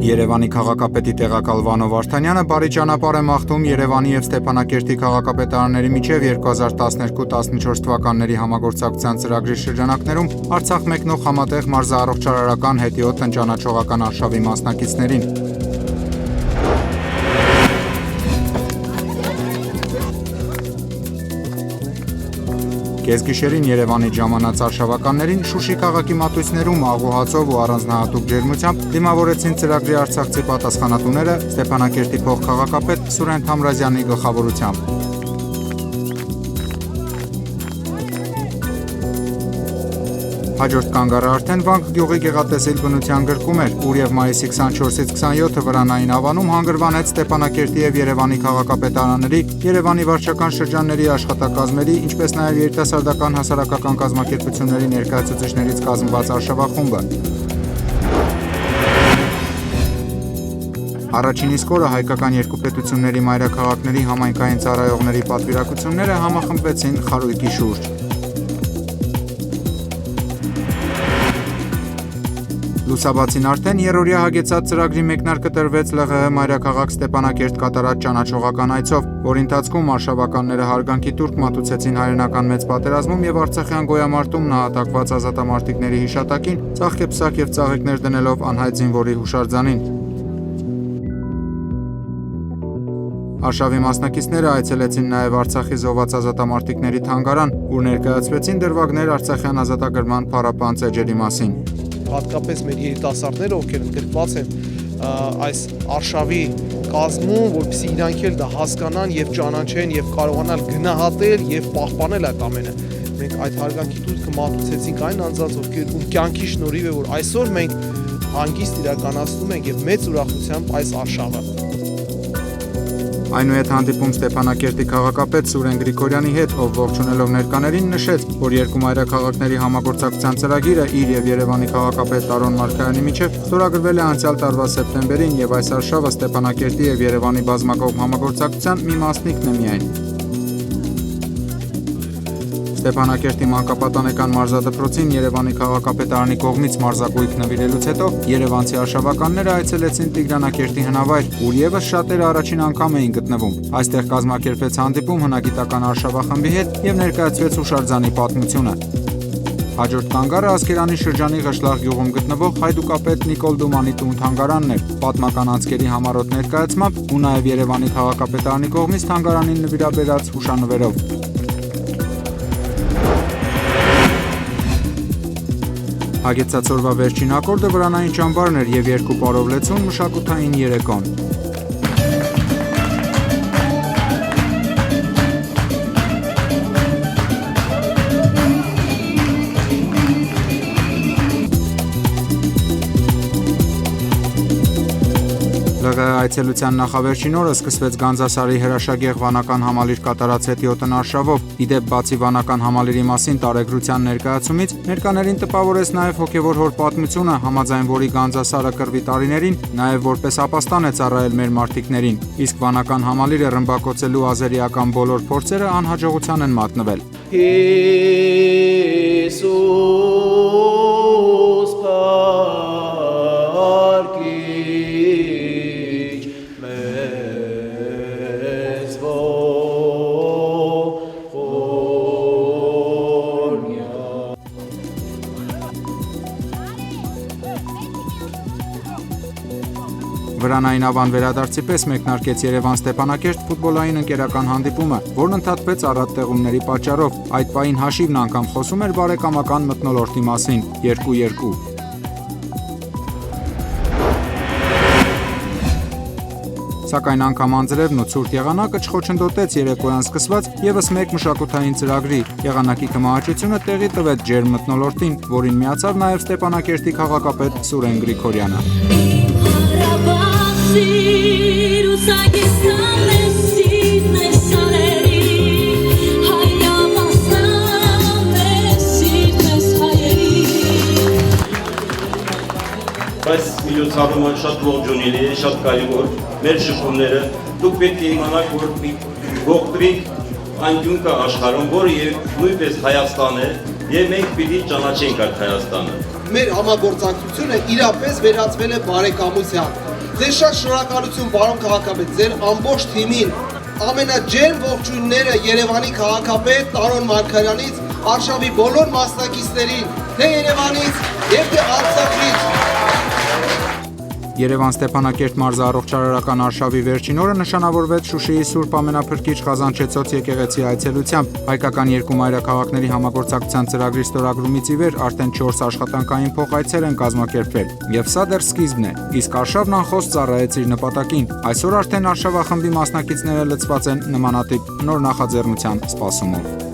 Երևանի քաղաքապետի տեղակալ Վանո Վարդանյանը բարի ճանապարհ է մաղթում Երևանի և Ստեփանակերտի քաղաքապետարանների միջև 2012-14 թվականների համագործակցության ծրագրի շրջանակներում Արցախ մեկնող համատեղ մարզաառողջարարական հետիոտ տնճանաչողական արշավի մասնակիցներին։ Կեսգիշերին Երևանի ժամանած արշավականներին Շուշի քաղաքի մատույցներում աղուհացով ու առանձնահատուկ ջերմությամբ դիմավորեցին ծրագրի արցախցի պատասխանատուները Ստեփանակերտի փոխքաղաքապետ Սուրեն Թամրազյանի գլխավորությամբ։ Հաջորդ կանգառը արդեն Վանք գյուղի գեղատեսիլ բնության գրկում էր, ուր և մայիսի 24-ից 27-ը վրանային ավանում հանգրվանեց Ստեփանակերտի և Երևանի քաղաքապետարանների, Երևանի վարչական շրջանների աշխատակազմերի, ինչպես նաև երիտասարդական հասարակական կազմակերպությունների ներկայացուցիչներից կազմված արշավախումբը։ Առաջին իսկ օրը հայկական երկու պետությունների մայրաքաղաքների համայնքային ծառայողների պատվիրակությունները համախմբվեցին խարույկի շուրջ։ Լուսաբացին արդեն երրորդյա հագեցած ծրագրի մեկնարկը տրվեց ԼՂՀ մայրաքաղաք Ստեփանակերտ կատարած ճանաչողական այցով, որի ընթացքում արշավականները հարգանքի տուրք մատուցեցին հայրենական մեծ պատերազմում և արցախյան գոյամարտում նահատակված ազատամարտիկների հիշատակին ծաղկեպսակ և ծաղիկներ դնելով անհայտ զինվորի հուշարձանին։ Արշավի մասնակիցները այցելեցին նաև Արցախի զոհված ազատամարտիկների թանգարան, ուր ներկայացվեցին դրվագներ արցախյան ազատագրման փառապան ծեջերի մասին։ Հատկապես մեր երիտասարդները, ովքեր ընդգրկված են այս արշավի կազմում, որպեսզի իրանք էլ դա հասկանան եւ ճանաչեն եւ կարողանալ գնահատել եւ պահպանել այդ ամենը։ Մենք այդ հարգանքի տուրքը մատուցեցինք այն անձանց, ովքեր ում կյանքի շնորհիվ է, որ այսօր մենք հանգիստ իրականացնում ենք եւ մեծ ուրախությամբ այս արշավը։ Այնուհետ հանդիպում Ստեփանակերտի քաղաքապետ Սուրեն Գրիգորյանի հետ, ով ողջունելով ներկաներին նշեց, որ երկու մայրաքաղաքների համագործակցության ծրագիրը իր եւ Երևանի քաղաքապետ Տարոն Մարգարյանի միջև ստորագրվել է անցյալ տարվա սեպտեմբերին եւ այս արշավը Ստեփանակերտի եւ Երևանի բազմակողմ համագործակցության մի մասնիկն է միայն։ Ստեփանակերտի մանկապատանեկան մարզադպրոցին Երևանի քաղաքապետարանի կողմից մարզակույք նվիրելուց հետո երևանցի արշավականները այցելեցին Տիգրանակերտի հնավայր, ուր եւս շատերը առաջին անգամ էին գտնվում։ Այստեղ կազմակերպվեց հանդիպում հնագիտական արշավախմբի հետ եւ ներկայացվեց հուշարձանի պատմությունը։ Հաջորդ կանգառը Ասկերանի շրջանի Ղշլաղ գյուղում գտնվող հայդուկապետ Նիկոլ Դումանի տուն-թանգարանն էր, պատմական անցքերի համառոտ ներկայացմամբ ու նաեւ Երևանի քաղաքապետարանի կողմից թանգարանին նվիրաբերած հուշանվերով։ Հագեցած օրվա վերջին ակորդը վրանային ճամբարն էր և երկու պարով լեցուն մշակութային երեկոն։ ԼՂՀ այցելության նախավերջին օրը սկսվեց Գանձասարի հրաշագեղ վանական համալիր կատարած հետիոտն արշավով։ Իդեպ բացի վանական համալիրի մասին տարեգրության ներկայացումից, ներկաներին տպավորեց նաև հոգևոր հոր պատմությունը, համաձայն որի Գանձասարը կռվի տարիներին նաև որպես ապաստան է ծառայել մեր մարտիկներին, իսկ վանական համալիրը ռմբակոծելու ազերիական բոլոր փորձերը անհաջողության են մատնվել։ Վրանային ավան վերադարձի պես մեկնարկեց Երևան-Ստեփանակերտ ֆուտբոլային ընկերական հանդիպումը, որն ընդհատվեց առատ տեղումների պատճառով։ Այդ պահին հաշիվն անգամ խոսում էր բարեկամական մթնոլորտի մասին՝ 2-2։ Սակայն անգամ անձրևն ու ցուրտ եղանակը չխոչընդոտեց երեկոյան սկսված եւս մեկ մշակութային ծրագրի։ Եղանակի կմահաճությունը տեղի տվեց ջերմ մթնոլորտին, որին միացավ նաեւ Ստեփանակերտի քաղաքապետ Սուրեն Գրիգորյանը։ Բայց միջոցառումը շատ ողջունելի է, շատ կարևոր մեր շփումները։ Դուք պետք է իմանաք, որ ողտրիկ անկյուն կա աշխարհում, որը եւ նույնպես Հայաստանը եւ մենք պիտի ճանաչենք այդ Հայաստանը։ Մեր համագործակցությունը իրապես վերածվել է բարեկամության։ Ձեզ շատ շնորհակալություն, պարոն քաղաքապետ, ձեր ամբողջ թիմին, ամենաջերմ ողջույնները Երևանի քաղաքապետ Տարոն Մարգարյանից, Արշավի բոլոր մասնակիցներին, թե Երևանից եւ թե Արցախից։ Երևան-Ստեփանակերտ մարզարողջարարական արշավի վերջին օրը նշանավորվեց Շուշիի Սուրբ Ամենափրկիչ Ղազանչեցոց եկեղեցի այցելությամբ։ Հայկական երկու մայրաքաղաքների համագործակցության ծրագրի ստորագրումից ի վեր արդեն 4 աշխատանքային փոխայցեր են կազմակերպվել, եւ սա դեռ սկիզբն է, իսկ արշավն անխոս ծառայեց իր նպատակին։ Այսօր արդեն արշավախմբի մասնակիցները լցված են նմանատիպ նոր նախաձեռնության սպասումով։